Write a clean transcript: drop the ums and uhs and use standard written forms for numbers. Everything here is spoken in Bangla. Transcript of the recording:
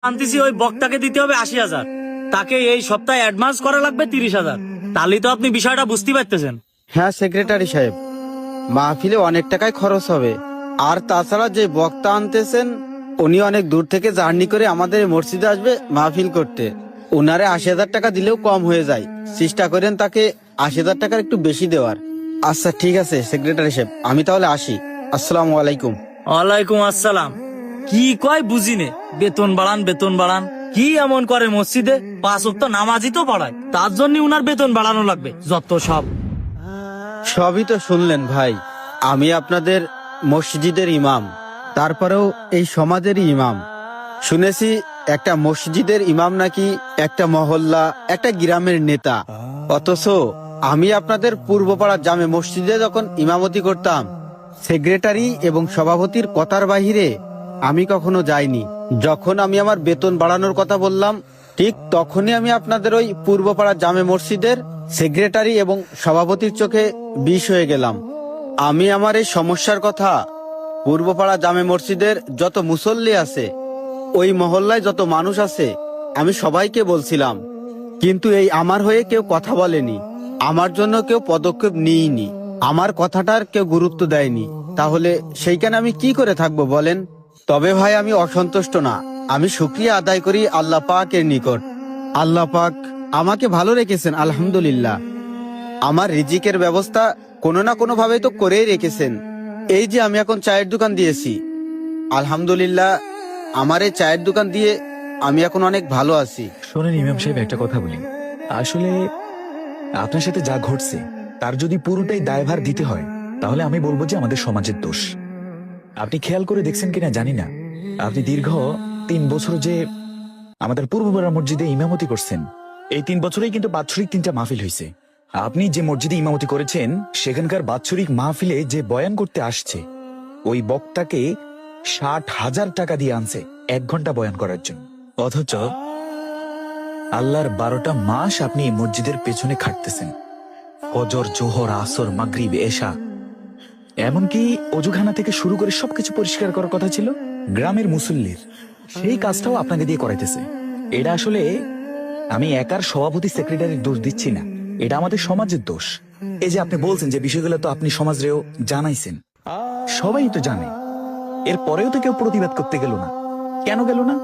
আনতেছি ওই বক্তাকে দিতে হবে ৮০,০০০, তাকে এই সপ্তাহে অ্যাডভান্স করা লাগবে ৩০,০০০। তাহলে তো আপনি বিষয়টা বুঝতে পারতেছেন। হ্যাঁ সেক্রেটারি সাহেব, মাহফিলে অনেক টাকায় খরচ হবে। আর তাছাড়া যে বক্তা আনতেছেন উনি অনেক দূর থেকে জার্নি করে আমাদের এই মসজিদে আসবে মাহফিল করতে। উনারে ৮০,০০০ টাকা দিলেও কম হয়ে যায়। চেষ্টা করেন তাকে ৮০,০০০ টাকার একটু বেশি দেওয়ার। আচ্ছা ঠিক আছে সেক্রেটারি সাহেব, আমি তাহলে আসি। আসসালামু আলাইকুম। ওয়ালাইকুম আসসালাম। কি কয় বুঝিনে, বেতন বাড়ান বেতন বাড়ান। কি এমন করে মসজিদে? ৫ ওয়াক্ত নামাজই তো পড়ায়, তার জন্য উনার বেতন বাড়ানো লাগবে যত সব। সবই তো শুনলেন ভাই, আমি আপনাদের মসজিদের ইমাম, তারপরেও এই সমাজেরই ইমাম। শুনেছি একটা মসজিদের ইমাম নাকি একটা মহল্লা, একটা গ্রামের নেতা। অথচ আমি আপনাদের পূর্বপাড়া জামে মসজিদে যখন ইমামতি করতাম, সেক্রেটারি এবং সভাপতির কথার বাহিরে আমি কখনো যাইনি। যখন আমি আমার বেতন বাড়ানোর কথা বললাম, ঠিক তখনই আমি আপনাদের ওই পূর্বপাড়া জামে মসজিদের সেক্রেটারি এবং সভাপতির চোখে বিষ হয়ে গেলাম। আমি আমার এই সমস্যার কথা পূর্বপাড়া জামে মসজিদের যত মুসল্লি আছে, ওই মহল্লায় যত মানুষ আছে, আমি সবাইকে বলছিলাম। কিন্তু এই আমার হয়ে কেউ কথা বলেনি, আমার জন্য কেউ পদক্ষেপ নিইনি, আমার কথাটার কেউ গুরুত্ব দেয়নি। তাহলে সেইখানে আমি কি করে থাকবো বলেন? তবে ভাই আমি অসন্তুষ্ট না, আমি শুকরিয়া আদায় করি আল্লাহ পাকের নিকট। আল্লাহ পাক আমাকে ভালো রেখেছেন আলহামদুলিল্লাহ। আমার রিজিকের ব্যবস্থা কোনো না কোনো ভাবে তো করেই রেখেছেন। এই যে আমি এখন চায়ের দোকান দিয়েছি, আলহামদুলিল্লাহ আমার এই চায়ের দোকান দিয়ে আমি এখন অনেক ভালো আছি। শোনেন ইমাম সাহেব, একটা কথা বলি। আসলে আপনার সাথে যা ঘটছে তার যদি পুরোটাই দায়ভার দিতে হয়, তাহলে আমি বলবো যে আমাদের সমাজের দোষ। আপনি খেয়াল করে দেখছেন কিনা জানি না, আপনি দীর্ঘ ৩ বছর যে আমাদের পূর্বপাড়া মসজিদে ইমামতি করছেন, এই ৩ বছরেই কিন্তু বাৎসরিক ৩টা মাহফিল হয়েছে। আপনি যে মসজিদে ইমামতি করেছেন সেখানকার বাৎসরিক মাহফিলে যে বয়ান করতে আসছে, ওই বক্তাকে ৬০,০০০ টাকা দিয়ে আনছে ১ ঘন্টা বয়ান করার জন্য। অথচ আল্লাহর ১২টা মাস আপনি এই মসজিদের পেছনে খাটতেছেন। ফজর, জোহর, আসর, মাগরিব, এশা, এমনকি অজুখানা থেকে শুরু করে সবকিছু পরিষ্কার করার কথা ছিল গ্রামের মুসল্লির, সেই কাজটাও আপনাকে দিয়ে করাইতেছে। এটা আসলে আমি একার সভাপতি সেক্রেটারির দোষ দিচ্ছি না, এটা আমাদের সমাজের দোষ। এই যে আপনি বলছেন যে বিষয়গুলো তো আপনি সমাজরেও জানাইছেন, সবাই তো জানে, এর পরেও তো কেউ প্রতিবাদ করতে গেল না। কেন গেল না?